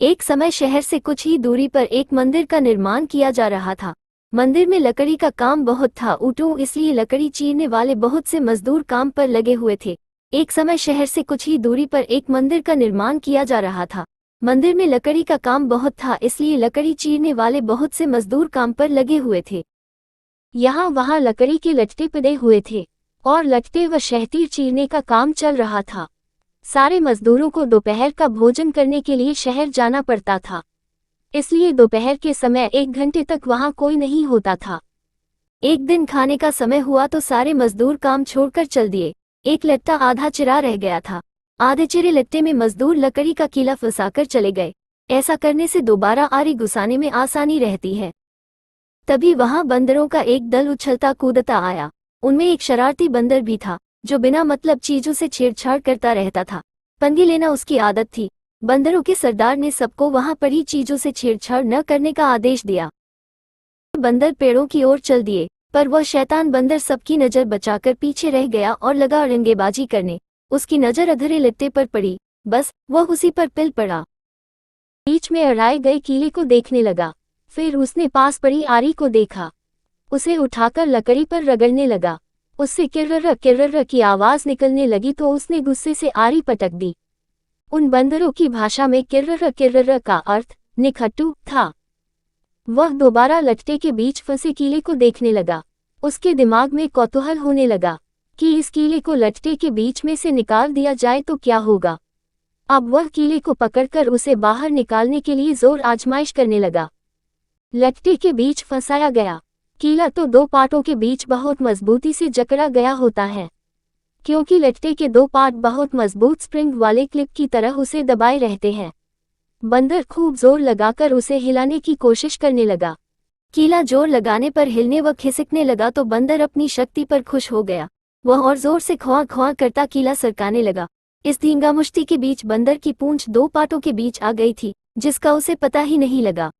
एक समय शहर से कुछ ही दूरी पर एक मंदिर का निर्माण किया जा रहा था। मंदिर में लकड़ी का काम बहुत था ऊँटों, इसलिए लकड़ी चीरने वाले बहुत से मजदूर काम पर लगे हुए थे। एक समय शहर से कुछ ही दूरी पर एक मंदिर का निर्माण किया जा रहा था। मंदिर में लकड़ी का काम बहुत था, इसलिए लकड़ी चीरने वाले बहुत से मजदूर काम पर लगे हुए थे। यहाँ वहाँ लकड़ी के लट्टे पड़े हुए थे और लट्टे व शहतीर चीरने का काम चल रहा था। सारे मजदूरों को दोपहर का भोजन करने के लिए शहर जाना पड़ता था, इसलिए दोपहर के समय 1 घंटे तक वहाँ कोई नहीं होता था। एक दिन खाने का समय हुआ तो सारे मजदूर काम छोड़कर चल दिए। एक लट्टा आधा चिरा रह गया था। आधे चिरे लट्टे में मजदूर लकड़ी का कीला फंसाकर चले गए। ऐसा करने से दोबारा आरी घुसाने में आसानी रहती है। तभी वहां बंदरों का एक दल उछलता कूदता आया। उनमें एक शरारती बंदर भी था जो बिना मतलब चीजों से छेड़छाड़ करता रहता था। पंगे लेना उसकी आदत थी। बंदरों के सरदार ने सबको वहां पड़ी चीजों से छेड़छाड़ न करने का आदेश दिया। बंदर पेड़ों की ओर चल दिए, पर वह शैतान बंदर सबकी नजर बचाकर पीछे रह गया और लगा अड़ंगेबाजी करने। उसकी नजर अधूरे लट्टे पर पड़ी, बस वह उसी पर पिल पड़ा। बीच में अड़ाए गए कीले को देखने लगा। फिर उसने पास पड़ी आरी को देखा। उसे उठाकर लकड़ी पर रगड़ने लगा। उससे किर्रर की आवाज निकलने लगी तो उसने गुस्से से आरी पटक दी। उन बंदरों की भाषा में किर्रर का अर्थ निखट्टू था। वह दोबारा लट्टे के बीच फंसे कीले को देखने लगा। उसके दिमाग में कौतूहल होने लगा कि इस कीले को लट्टे के बीच में से निकाल दिया जाए तो क्या होगा। अब वह कीले को पकड़कर उसे बाहर निकालने के लिए जोर आजमाइश करने लगा। लट्टे के बीच फंसाया गया कीला तो 2 पार्टों के बीच बहुत मजबूती से जकड़ा गया होता है, क्योंकि लट्टे के 2 पार्ट बहुत मजबूत स्प्रिंग वाले क्लिप की तरह उसे दबाए रहते हैं। बंदर खूब जोर लगाकर उसे हिलाने की कोशिश करने लगा। कीला जोर लगाने पर हिलने व खिसकने लगा तो बंदर अपनी शक्ति पर खुश हो गया। वह और जोर से ख्वां ख्वां करता कीला सरकाने लगा। इस धींगामुष्टि के बीच बंदर की पूंछ 2 पार्टों के बीच आ गई थी, जिसका उसे पता ही नहीं लगा।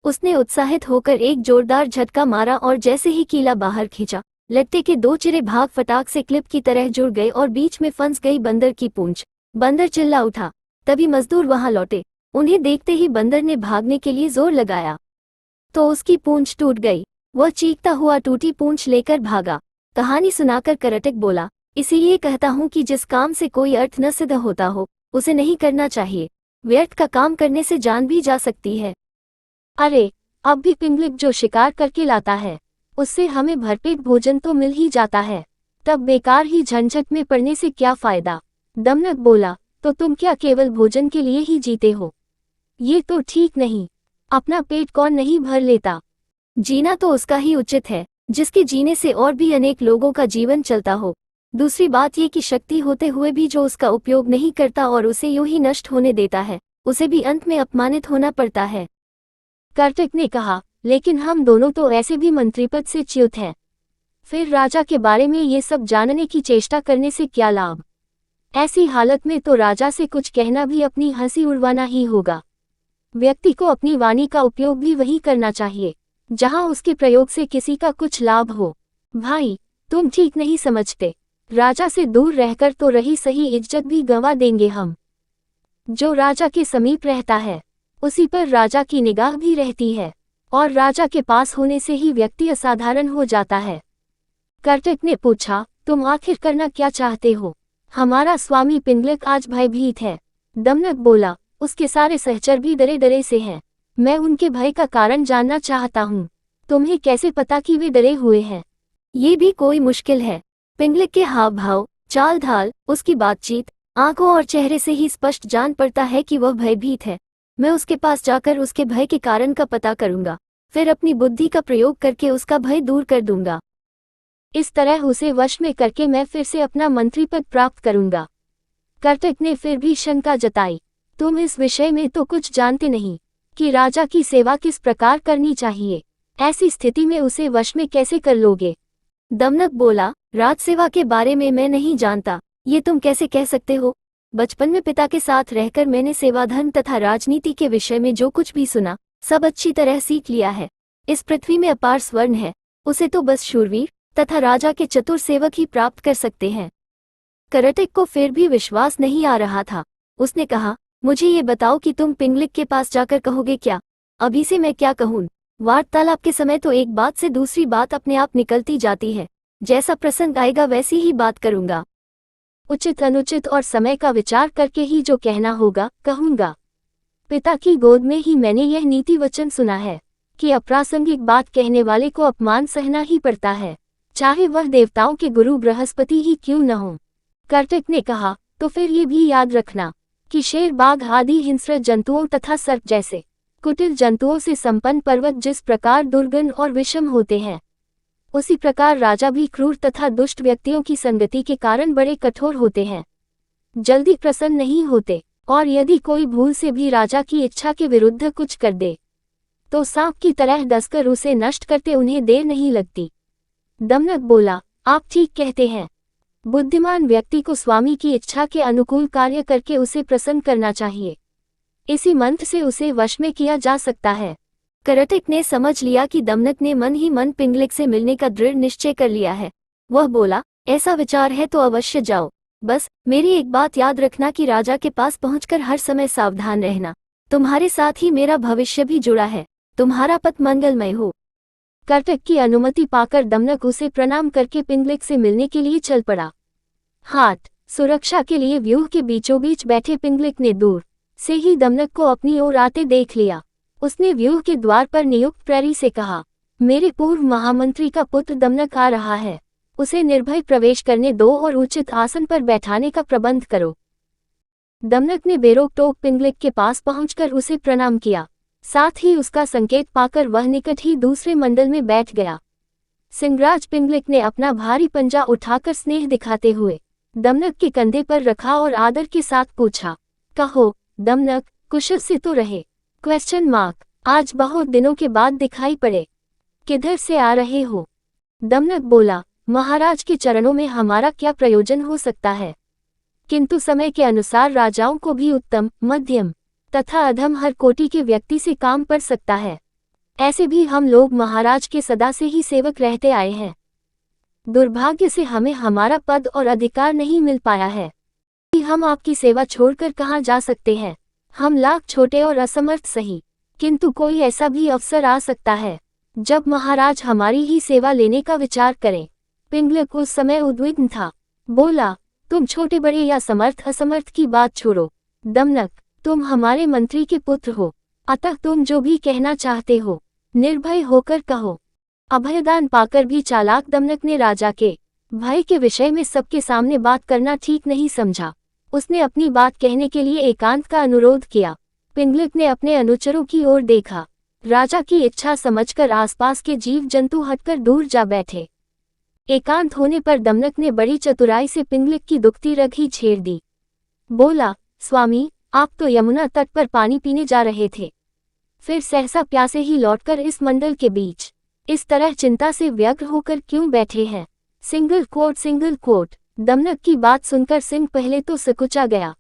उसने उत्साहित होकर एक जोरदार झटका मारा और जैसे ही कीला बाहर खींचा, लट्टे के 2 चिरे भाग फटाक से क्लिप की तरह जुड़ गए और बीच में फंस गई बंदर की पूंछ। बंदर चिल्ला उठा। तभी मजदूर वहां लौटे। उन्हें देखते ही बंदर ने भागने के लिए जोर लगाया तो उसकी पूंछ टूट गई। वह चीखता हुआ टूटी पूंछ लेकर भागा। कहानी सुनाकर करटक बोला, इसीलिए कहता हूँ कि जिस काम से कोई अर्थ न सिद्ध होता हो उसे नहीं करना चाहिए। व्यर्थ का काम करने से जान भी जा सकती है। अरे, अब भी पिंगलिक जो शिकार करके लाता है उससे हमें भरपेट भोजन तो मिल ही जाता है, तब बेकार ही झंझट में पड़ने से क्या फायदा। दमनक बोला, तो तुम क्या केवल भोजन के लिए ही जीते हो? ये तो ठीक नहीं। अपना पेट कौन नहीं भर लेता। जीना तो उसका ही उचित है जिसके जीने से और भी अनेक लोगों का जीवन चलता हो। दूसरी बात ये कि शक्ति होते हुए भी जो उसका उपयोग नहीं करता और उसे यूं ही नष्ट होने देता है, उसे भी अंत में अपमानित होना पड़ता है। करटक ने कहा, लेकिन हम दोनों तो ऐसे भी मंत्रीपद से च्युत हैं। फिर राजा के बारे में ये सब जानने की चेष्टा करने से क्या लाभ? ऐसी हालत में तो राजा से कुछ कहना भी अपनी हंसी उड़वाना ही होगा। व्यक्ति को अपनी वाणी का उपयोग भी वही करना चाहिए जहां उसके प्रयोग से किसी का कुछ लाभ हो। भाई, तुम ठीक नहीं समझते। राजा से दूर रहकर तो रही सही इज्जत भी गंवा देंगे हम। जो राजा के समीप रहता है उसी पर राजा की निगाह भी रहती है, और राजा के पास होने से ही व्यक्ति असाधारण हो जाता है। करटक ने पूछा, तुम आखिर करना क्या चाहते हो? हमारा स्वामी पिंगलक आज भयभीत है। दमनक बोला, उसके सारे सहचर भी डरे डरे से हैं। मैं उनके भय का कारण जानना चाहता हूँ। तुम्हें कैसे पता कि वे डरे हुए हैं? ये भी कोई मुश्किल है। पिंगलक के हाव भाव, चाल ढाल, उसकी बातचीत, आंखों और चेहरे से ही स्पष्ट जान पड़ता है कि वह भयभीत है। मैं उसके पास जाकर उसके भय के कारण का पता करूंगा, फिर अपनी बुद्धि का प्रयोग करके उसका भय दूर कर दूंगा। इस तरह उसे वश में करके मैं फिर से अपना मंत्री पद प्राप्त करूंगा। करटक ने फिर भी शंका जताई, तुम इस विषय में तो कुछ जानते नहीं कि राजा की सेवा किस प्रकार करनी चाहिए। ऐसी स्थिति में उसे वश में कैसे कर लोगे? दमनक बोला, राजसेवा के बारे में मैं नहीं जानता। ये तुम कैसे कह सकते हो? बचपन में पिता के साथ रहकर मैंने सेवाधर्म तथा राजनीति के विषय में जो कुछ भी सुना सब अच्छी तरह सीख लिया है। इस पृथ्वी में अपार स्वर्ण है, उसे तो बस शूरवीर तथा राजा के चतुर सेवक ही प्राप्त कर सकते हैं। करटक को फिर भी विश्वास नहीं आ रहा था। उसने कहा, मुझे ये बताओ कि तुम पिंगलिक के पास जाकर कहोगे क्या? अभी से मैं क्या कहूँ? वार्तालाप के समय तो एक बात से दूसरी बात अपने आप निकलती जाती है। जैसा प्रसंग आएगा वैसी ही बात करूंगा। उचित अनुचित और समय का विचार करके ही जो कहना होगा कहूंगा। पिता की गोद में ही मैंने यह नीति वचन सुना है कि अप्रासंगिक बात कहने वाले को अपमान सहना ही पड़ता है, चाहे वह देवताओं के गुरु बृहस्पति ही क्यों न हो। कार्तिक ने कहा, तो फिर ये भी याद रखना कि शेर बाघ आदि हिंस्र जंतुओं तथा सर्प जैसे कुटिल जंतुओं से संपन्न पर्वत जिस प्रकार दुर्गन और विषम होते हैं, उसी प्रकार राजा भी क्रूर तथा दुष्ट व्यक्तियों की संगति के कारण बड़े कठोर होते हैं, जल्दी प्रसन्न नहीं होते, और यदि कोई भूल से भी राजा की इच्छा के विरुद्ध कुछ कर दे तो सांप की तरह डसकर उसे नष्ट करते उन्हें देर नहीं लगती। दमनक बोला, आप ठीक कहते हैं। बुद्धिमान व्यक्ति को स्वामी की इच्छा के अनुकूल कार्य करके उसे प्रसन्न करना चाहिए। इसी मंत्र से उसे वश में किया जा सकता है। कार्तिक ने समझ लिया कि दमनक ने मन ही मन पिंगलिक से मिलने का दृढ़ निश्चय कर लिया है। वह बोला, ऐसा विचार है तो अवश्य जाओ, बस मेरी एक बात याद रखना कि राजा के पास पहुंचकर हर समय सावधान रहना। तुम्हारे साथ ही मेरा भविष्य भी जुड़ा है। तुम्हारा पथ मंगलमय हो। कार्तिक की अनुमति पाकर दमनक उसे प्रणाम करके पिंगलिक से मिलने के लिए चल पड़ा। हाथ सुरक्षा के लिए व्यूह के बीचों बीच बैठे पिंगलिक ने दूर से ही दमनक को अपनी ओर आते देख लिया। उसने व्यूह के द्वार पर नियुक्त प्रहरी से कहा, मेरे पूर्व महामंत्री का पुत्र दमनक आ रहा है, उसे निर्भय प्रवेश करने दो और उचित आसन पर बैठाने का प्रबंध करो। दमनक ने बेरोक टोक पिंगलिक के पास पहुंचकर उसे प्रणाम किया, साथ ही उसका संकेत पाकर वह निकट ही दूसरे मंडल में बैठ गया। सिंहराज पिंगलिक ने अपना भारी पंजा उठाकर स्नेह दिखाते हुए दमनक के कंधे पर रखा और आदर के साथ पूछा, कहो दमनक, कुशल से तो रहे? ? आज बहुत दिनों के बाद दिखाई पड़े, किधर से आ रहे हो? दमनक बोला, महाराज के चरणों में हमारा क्या प्रयोजन हो सकता है, किंतु समय के अनुसार राजाओं को भी उत्तम, मध्यम तथा अधम हर कोटि के व्यक्ति से काम पड़ सकता है। ऐसे भी हम लोग महाराज के सदा से ही सेवक रहते आए हैं। दुर्भाग्य से हमें हमारा पद और अधिकार नहीं मिल पाया है। हम आपकी सेवा छोड़कर कहाँ जा सकते हैं? हम लाख छोटे और असमर्थ सही, किंतु कोई ऐसा भी अवसर आ सकता है जब महाराज हमारी ही सेवा लेने का विचार करें। पिंगलिक उस समय उद्विग्न था। बोला, तुम छोटे बड़े या समर्थ असमर्थ की बात छोड़ो दमनक, तुम हमारे मंत्री के पुत्र हो, अतः तुम जो भी कहना चाहते हो निर्भय होकर कहो। अभयदान पाकर भी चालाक दमनक ने राजा के भय के विषय में सबके सामने बात करना ठीक नहीं समझा। उसने अपनी बात कहने के लिए एकांत का अनुरोध किया। पिंगलिक ने अपने अनुचरों की ओर देखा। राजा की इच्छा समझकर आसपास के जीव जंतु हटकर दूर जा बैठे। एकांत होने पर दमनक ने बड़ी चतुराई से पिंगलिक की दुखती रग ही छेड़ दी। बोला, स्वामी, आप तो यमुना तट पर पानी पीने जा रहे थे, फिर सहसा प्यासे ही लौटकर इस मंडल के बीच इस तरह चिंता से व्यग्र होकर क्यों बैठे हैं? Single quote. दमनक की बात सुनकर सिंह पहले तो सकुचा गया,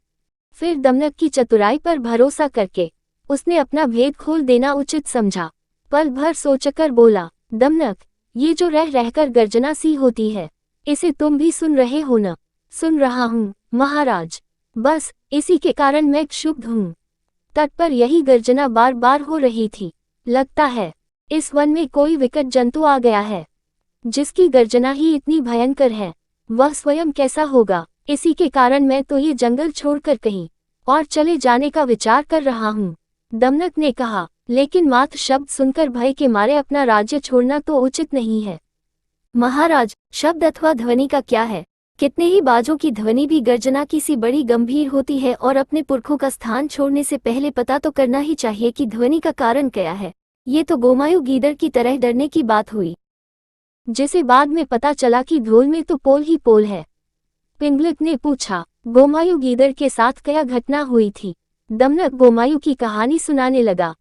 फिर दमनक की चतुराई पर भरोसा करके उसने अपना भेद खोल देना उचित समझा। पल भर सोचकर बोला, दमनक, ये जो रह रहकर गर्जना सी होती है, इसे तुम भी सुन रहे हो न? सुन रहा हूँ महाराज, बस इसी के कारण मैं क्षुब्ध हूँ। तट पर यही गर्जना बार बार हो रही थी। लगता है इस वन में कोई विकट जंतु आ गया है, जिसकी गर्जना ही इतनी भयंकर है। वह स्वयं कैसा होगा, इसी के कारण मैं तो ये जंगल छोड़कर कहीं और चले जाने का विचार कर रहा हूँ। दमनक ने कहा, लेकिन मात्र शब्द सुनकर भय के मारे अपना राज्य छोड़ना तो उचित नहीं है। महाराज, शब्द अथवा ध्वनि का क्या है? कितने ही बाजों की ध्वनि भी गर्जना की सी बड़ी गंभीर होती है, और अपने पुरखों का स्थान छोड़ने से पहले पता तो करना ही चाहिए कि ध्वनि का कारण क्या है। ये तो गोमायु गीदड़ की तरह डरने की बात हुई, जिसे बाद में पता चला कि धूल में तो पोल ही पोल है। पिंगलिक ने पूछा, गोमायु गीदड़ के साथ क्या घटना हुई थी? दमनक गोमायु की कहानी सुनाने लगा।